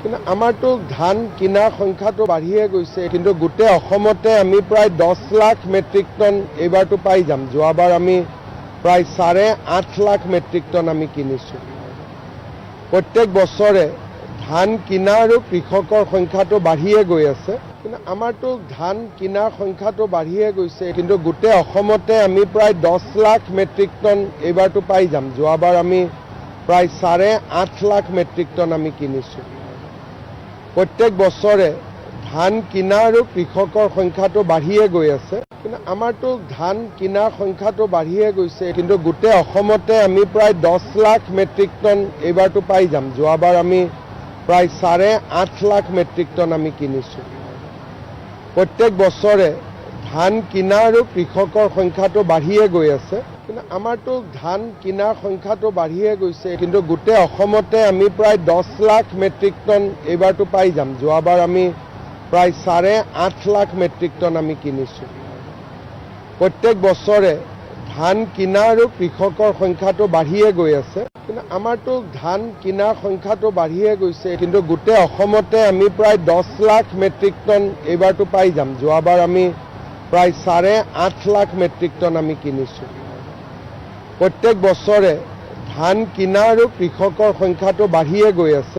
কিন্তু আমাৰতো ধান কিনাৰ সংখ্যাটো বাঢ়িয়ে গৈছে, কিন্তু গোটেই অসমতে আমি প্ৰায় 10 লাখ মেট্ৰিক টন এইবাৰটো পাই যাম। যোৱাবাৰ আমি প্ৰায় 8.5 লাখ মেট্ৰিক টন আমি কিনিছোঁ। প্ৰত্যেক বছৰে ধান কিনা আৰু কৃষকৰ সংখ্যাটো বাঢ়িয়ে গৈ আছে, কিন্তু আমাৰতো ধান কিনাৰ সংখ্যাটো বাঢ়িয়ে গৈছে, কিন্তু গোটেই অসমতে আমি প্ৰায় 10 লাখ মেট্ৰিক টন এইবাৰটো পাই যাম। যোৱাবাৰ আমি প্ৰায় 8.5 লাখ মেট্ৰিক টন আমি কিনিছোঁ। প্ৰত্যেক বছৰে ধান কিনা আৰু কৃষকৰ সংখ্যাটো বাঢ়িয়ে গৈ আছে, কিন্তু আমাৰতো ধান কিনাৰ সংখ্যাটো বাঢ়িয়ে গৈছে, কিন্তু গোটেই অসমতে আমি প্ৰায় 10 লাখ মেট্ৰিক টন এইবাৰটো পাই যাম। যোৱাবাৰ আমি প্ৰায় 8.5 লাখ মেট্ৰিক টন আমি কিনিছোঁ। প্ৰত্যেক বছৰে ধান কিনা আৰু কৃষকৰ সংখ্যাটো বাঢ়িয়ে গৈ আছে, কিন্তু আমাৰতো ধান কিনাৰ সংখ্যাটো বাঢ়িয়ে গৈছে, কিন্তু গোটেই অসমতে আমি প্ৰায় 10 লাখ মেট্ৰিক টন এইবাৰটো পাই যাম। যোৱাবাৰ আমি প্ৰায় 8.5 লাখ মেট্ৰিক টন আমি কিনিছোঁ। প্ৰত্যেক বছৰে ধান কিনা আৰু কৃষকৰ সংখ্যাটো বাঢ়িয়ে গৈ আছে, কিন্তু আমাৰতো ধান কিনাৰ সংখ্যাটো বাঢ়িয়ে গৈছে, কিন্তু গোটেই অসমতে আমি প্ৰায় 10 লাখ মেট্ৰিক টন এইবাৰটো পাই যাম। যোৱাবাৰ আমি প্ৰায় 8.5 লাখ মেট্ৰিক টন আমি কিনিছোঁ। প্ৰত্যেক বছৰে ধান কিনা আৰু কৃষকৰ সংখ্যাটো বাঢ়িয়ে গৈ আছে।